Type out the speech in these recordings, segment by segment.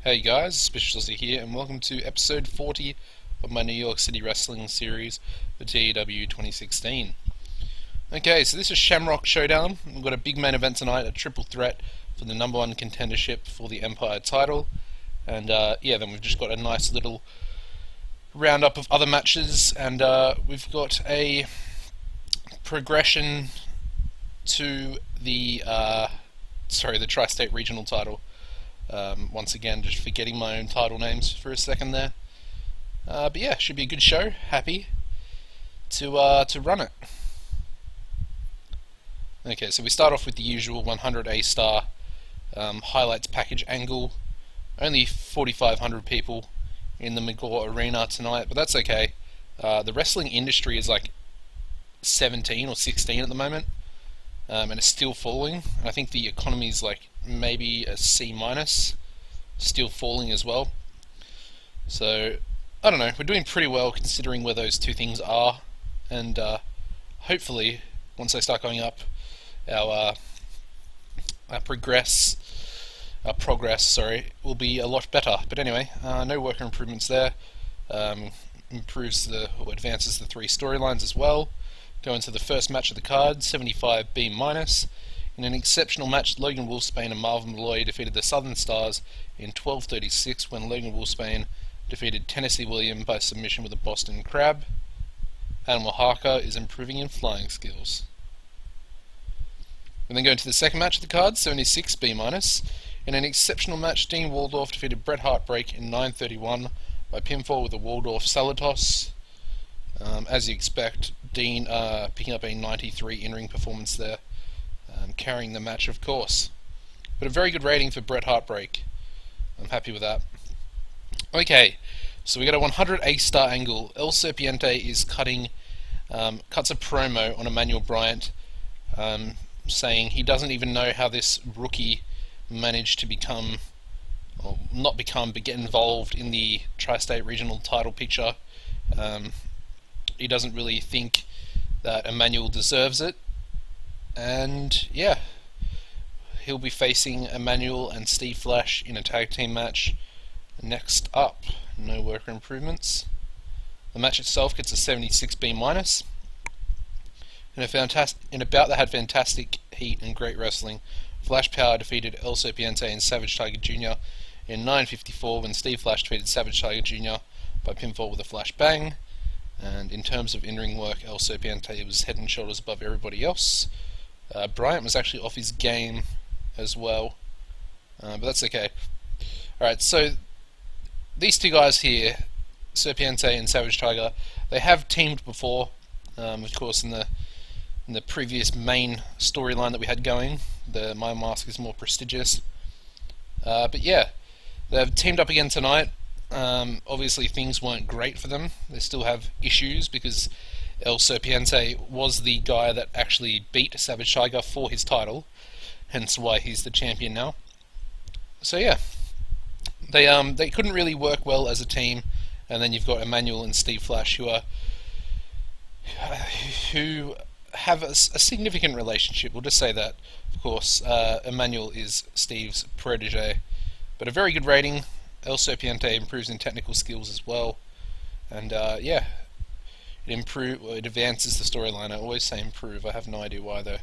Hey guys, AuspiciousAussie here, and welcome to episode 40 of my New York City Wrestling series for TEW 2016. Okay, so this is Shamrock Showdown. We've got a big main event tonight, a triple threat for the number one contendership for the Empire title. And then we've just got a nice little roundup of other matches, and we've got a progression to the Tri-State Regional title. Once again, just forgetting my own title names for a second there. But yeah, should be a good show. Happy to run it. Okay, so we start off with the usual 100 A-star highlights package angle. Only 4,500 people in the McGaw Arena tonight, but that's okay. The wrestling industry is like 17 or 16 at the moment, and it's still falling. And I think the economy is like maybe a C-, still falling as well. So I don't know, we're doing pretty well considering where those two things are, and hopefully once they start going up, our progress will be a lot better. But anyway, no worker improvements there. Advances the three storylines as well. Go into the first match of the card, 75 B-. In an exceptional match, Logan Wolfsbane and Marvin Malloy defeated the Southern Stars in 12:36 when Logan Wolfsbane defeated Tennessee William by submission with a Boston Crab. Animal Harker is improving in flying skills. We then go into the second match of the card, 76 B-. In an exceptional match, Dean Waldorf defeated Bret Heartbreak in 9:31 by pinfall with a Waldorf salad toss. As you expect, Dean picking up a 93 in-ring performance there, carrying the match, of course. But a very good rating for Bret Heartbreak. I'm happy with that. Okay, so we got a 100 A-star angle. El Serpiente is cuts a promo on Emmanuel Bryant, saying he doesn't even know how this rookie managed to but get involved in the Tri-State Regional title picture. He doesn't really think that Emmanuel deserves it, and yeah, he'll be facing Emmanuel and Steve Flash in a tag team match next up. No worker improvements. The match itself gets a 76 B-. In a bout that had fantastic heat and great wrestling, Flash Power defeated El Serpiente and Savage Tiger Jr. in 9:54 when Steve Flash defeated Savage Tiger Jr. by pinfall with a Flash Bang. And in terms of in-ring work, El Serpiente was head and shoulders above everybody else. Bryant was actually off his game as well, but that's okay. Alright, so these two guys here, Serpiente and Savage Tiger, they have teamed before, of course in the previous main storyline that we had going, the My Mask is More Prestigious. But yeah, they've teamed up again tonight. Obviously things weren't great for them. They still have issues because El Serpiente was the guy that actually beat Savage Tiger for his title, hence why he's the champion now. So yeah, they couldn't really work well as a team, and then you've got Emmanuel and Steve Flash who have a significant relationship. We'll just say that. Of course, Emmanuel is Steve's protege, but a very good rating. El Serpiente improves in technical skills as well, and yeah, it advances the storyline. I always say improve, I have no idea why though.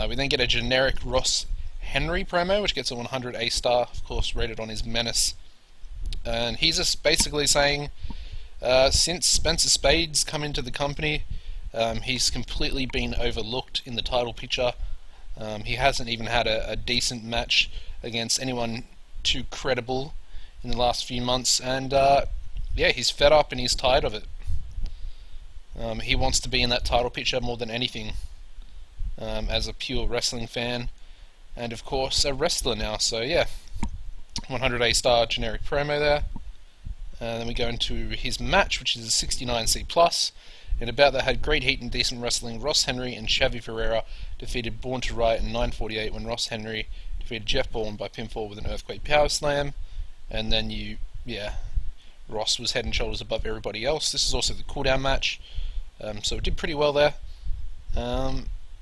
We then get a generic Ross Henry promo, which gets a 100 A-star, of course rated on his menace, and he's just basically saying, since Spencer Spade's come into the company, he's completely been overlooked in the title picture. He hasn't even had a decent match against anyone too credible in the last few months, and yeah, he's fed up and he's tired of it. He wants to be in that title picture more than anything, as a pure wrestling fan, and of course a wrestler now. So yeah, 100 A-star generic promo there. Then we go into his match, which is a 69 C+. In a bout that had great heat and decent wrestling, Ross Henry and Xavi Ferreira defeated Born to Riot in 9:48 when Ross Henry defeated Jeff Bourne by pinfall with an Earthquake Power Slam. And then Ross was head and shoulders above everybody else. This is also the cooldown match, so it did pretty well there.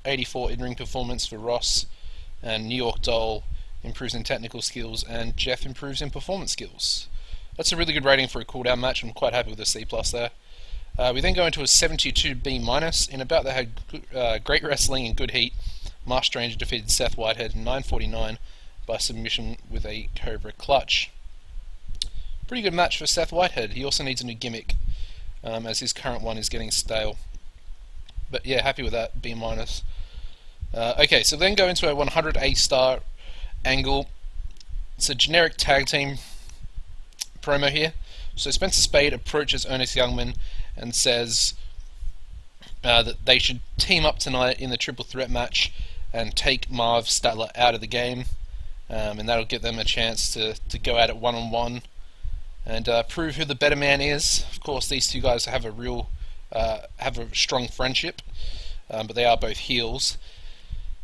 84 in-ring performance for Ross, and New York Doll improves in technical skills, and Jeff improves in performance skills. That's a really good rating for a cooldown match. I'm quite happy with the C+ there. We then go into a 72 B-. In about that had good, great wrestling and good heat. Marsh Stranger defeated Seth Whitehead in 9:49 by submission with a Cobra Clutch. Pretty good match for Seth Whitehead. He also needs a new gimmick, as his current one is getting stale. But yeah, happy with that, B-. Okay, so then go into a 100 A-star angle. It's a generic tag team promo here. So Spencer Spade approaches Ernest Youngman and says that they should team up tonight in the triple threat match and take Marv Statler out of the game, and that'll give them a chance to go at it one-on-one and prove who the better man is. Of course, these two guys have a strong friendship, but they are both heels,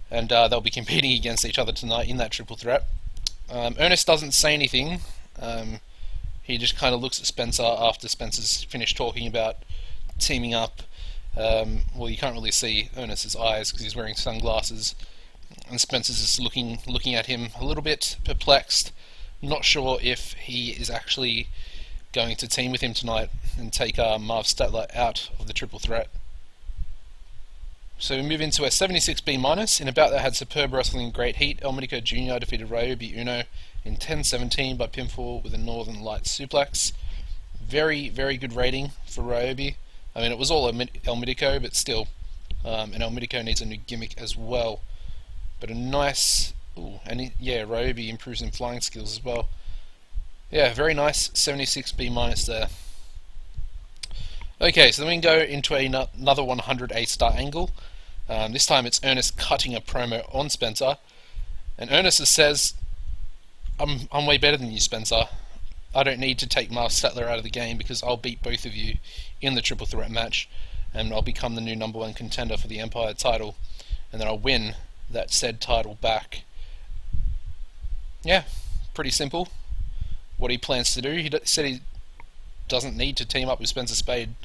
and they'll be competing against each other tonight in that triple threat. Ernest doesn't say anything. He just kind of looks at Spencer after Spencer's finished talking about teaming up. Well, you can't really see Ernest's eyes because he's wearing sunglasses, and Spencer's just looking at him a little bit perplexed, not sure if he is actually going to team with him tonight and take Marv Statler out of the triple threat. So we move into a 76 B-. In about that had superb wrestling and great heat. El Medico Jr. defeated Ryobi Uno in 10:17 by pinfall with a Northern Lights suplex. Very, very good rating for Ryobi. I mean, it was all El Medico, but still, and El Medico needs a new gimmick as well. But a nice, Ryobi improves in flying skills as well. Yeah, very nice 76 B- there. Okay, so then we can go into another 100 A-star angle. This time it's Ernest cutting a promo on Spencer, and Ernest says, I'm way better than you, Spencer. I don't need to take Marv Statler out of the game because I'll beat both of you in the triple threat match, and I'll become the new #1 contender for the Empire title, and then I'll win that said title back. Yeah, pretty simple. What he plans to do, he said he doesn't need to team up with Spencer Spade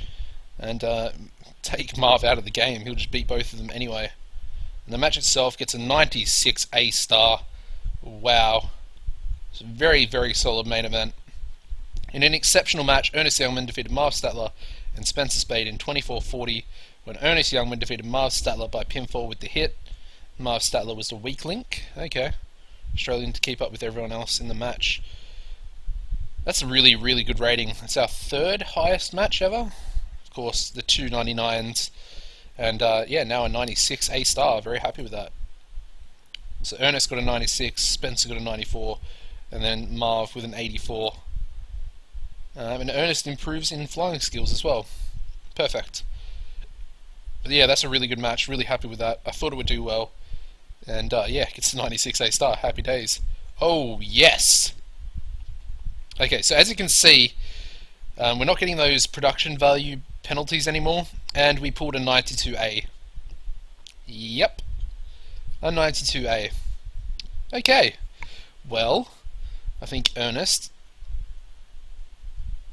and take Marv out of the game. He'll just beat both of them anyway. And the match itself gets a 96 A-star. Wow. It's a very, very solid main event. In an exceptional match, Ernest Youngman defeated Marv Statler and Spencer Spade in 24:40 when Ernest Youngman defeated Marv Statler by pinfall with the hit. Marv Statler was the weak link. Okay. Struggling to keep up with everyone else in the match. That's a really, really good rating. It's our third highest match ever. Of course, the 299s. And now a 96 A-star. Very happy with that. So Ernest got a 96, Spencer got a 94, and then Marv with an 84. And Ernest improves in flying skills as well. Perfect. But yeah, that's a really good match. Really happy with that. I thought it would do well. And gets a 96 A-star. Happy days. Oh, yes! Okay, so as you can see, we're not getting those production value penalties anymore, and we pulled a 92A. Yep. A 92A. Okay. Well, I think Ernest,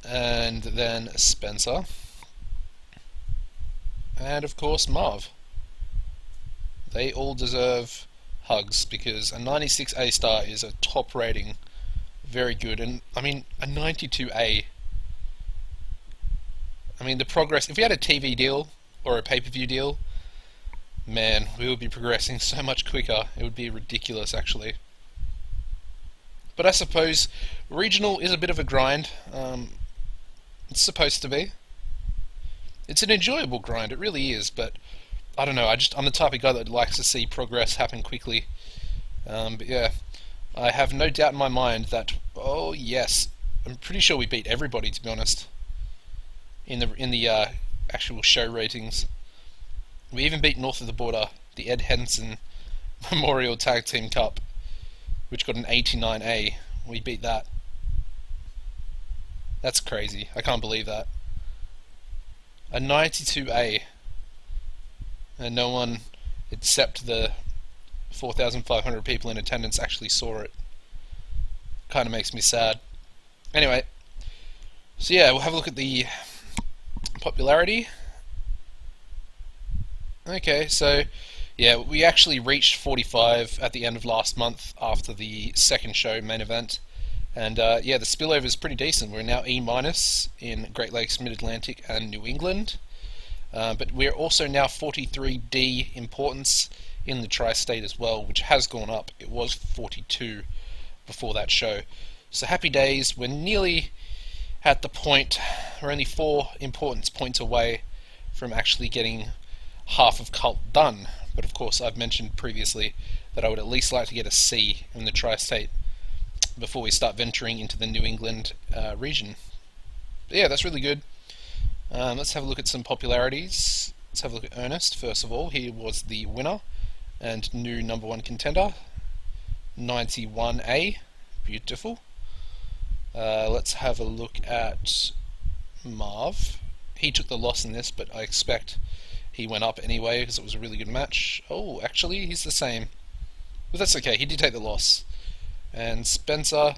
and then Spencer, and of course Marv. They all deserve hugs because a 96 A-star is a top rating. Very good. And I mean, a 92A. I mean, the progress, if we had a TV deal or a pay-per-view deal, man, we would be progressing so much quicker. It would be ridiculous, actually. But I suppose regional is a bit of a grind. It's supposed to be. It's an enjoyable grind, it really is, but I don't know, I'm the type of guy that likes to see progress happen quickly. But yeah, I have no doubt in my mind that, oh yes, I'm pretty sure we beat everybody, to be honest, in the actual show ratings. We even beat North of the Border, the Ed Henson Memorial Tag Team Cup, which got an 89A. We beat that. That's crazy. I can't believe that. A 92A. And no one except the 4,500 people in attendance actually saw it. Kind of makes me sad. Anyway, so yeah, we'll have a look at the popularity. Okay, so Yeah, we actually reached 45 at the end of last month after the second show main event. And yeah, the spillover is pretty decent. We're now E minus in Great Lakes, Mid Atlantic, and New England. But we're also now 43D importance in the tri-state as well, which has gone up. It was 42 before that show. So happy days. We're nearly at the point. We're only 4 importance points away from actually getting half of Cult done. But of course, I've mentioned previously that I would at least like to get a C in the tri-state before we start venturing into the New England region. But yeah, that's really good. Let's have a look at some popularities. Let's have a look at Ernest first of all. He was the winner and new number 1 contender. 91A, beautiful. Let's have a look at Marv. He took the loss in this, but I expect he went up anyway because it was a really good match. Oh, actually, he's the same. But that's okay, he did take the loss. And Spencer,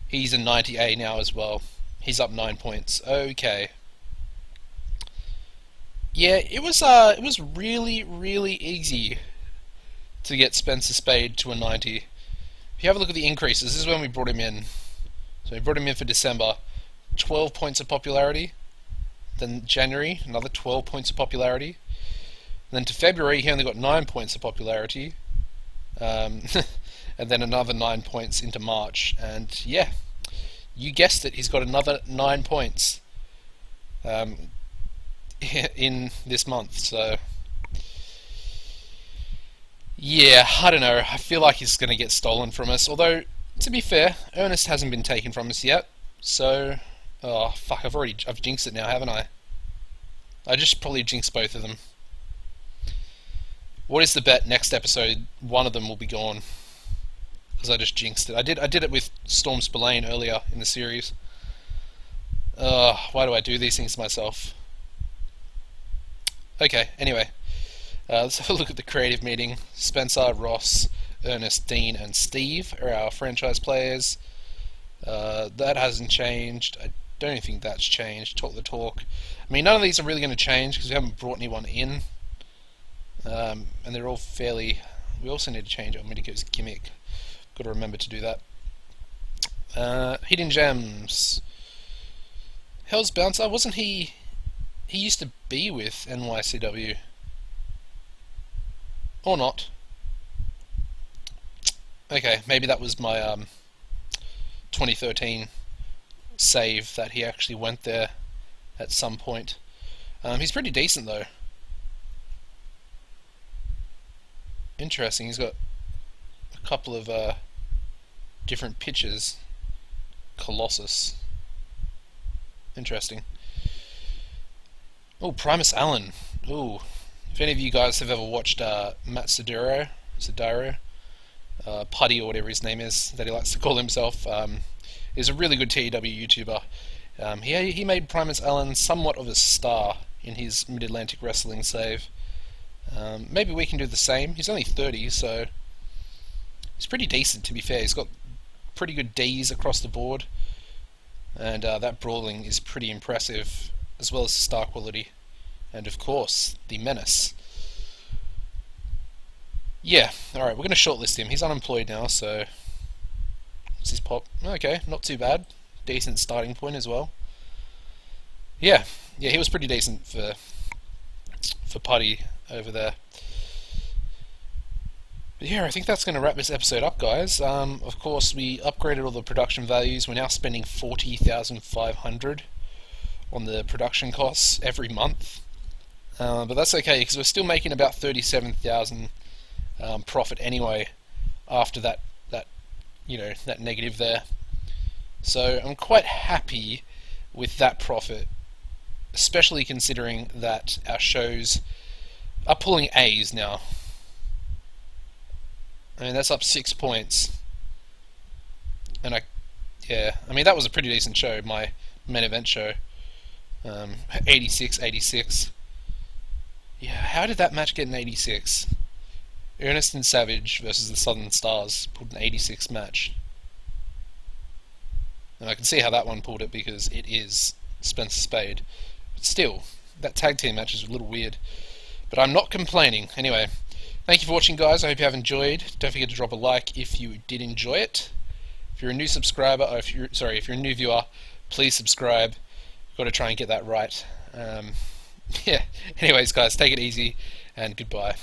he's a 90A now as well. He's up 9 points. Okay. Yeah, it was really, really easy to get Spencer Spade to a 90. If you have a look at the increases, this is when we brought him in. So we brought him in for December, 12 points of popularity. Then January, another 12 points of popularity. And then to February, he only got 9 points of popularity. And then another 9 points into March. And yeah, you guessed it, he's got another 9 points in this month. So yeah, I don't know. I feel like he's going to get stolen from us. Although, to be fair, Ernest hasn't been taken from us yet. So, oh fuck, I've jinxed it now, haven't I? I just probably jinxed both of them. What is the bet? Next episode, one of them will be gone. Because I just jinxed it. I did it with Storm Spillane earlier in the series. Why do I do these things to myself? Okay, anyway. Let's have a look at the creative meeting. Spencer, Ross, Ernest, Dean, and Steve are our franchise players. That hasn't changed. I don't think that's changed. Talk the talk. I mean, none of these are really going to change because we haven't brought anyone in. And they're all fairly... We also need to change our Medico's gimmick. Got to remember to do that. Hidden Gems. Hell's Bouncer, wasn't he... He used to be with NYCW. Or not. Okay, maybe that was my 2013 save that he actually went there at some point. He's pretty decent though. Interesting, he's got a couple of different pitches. Colossus. Interesting. Oh, Primus Allen. Ooh. If any of you guys have ever watched Matt Sodaro, Putty or whatever his name is, that he likes to call himself, is a really good TEW YouTuber. He made Primus Allen somewhat of a star in his Mid-Atlantic Wrestling save. Maybe we can do the same. He's only 30, so he's pretty decent, to be fair. He's got pretty good Ds across the board, and that brawling is pretty impressive, as well as the star quality. And of course, the menace. Yeah, alright, we're going to shortlist him. He's unemployed now, so... What's his pop? Okay, not too bad. Decent starting point as well. Yeah, he was pretty decent for Putty over there. But yeah, I think that's going to wrap this episode up, guys. Of course, we upgraded all the production values. We're now spending $40,500 on the production costs every month. But that's okay, because we're still making about $37,000 profit anyway after that negative there. So I'm quite happy with that profit, especially considering that our shows are pulling A's now. I mean, that's up 6 points. And I mean, that was a pretty decent show, my main event show. 86. Yeah, how did that match get an 86? Ernest and Savage versus the Southern Stars pulled an 86 match. And I can see how that one pulled it because it is Spencer Spade. But still, that tag team match is a little weird. But I'm not complaining. Anyway, thank you for watching, guys. I hope you have enjoyed. Don't forget to drop a like if you did enjoy it. If you're a new subscriber, or if you're a new viewer, please subscribe. Got to try and get that right. Yeah. Anyways, guys, take it easy and goodbye.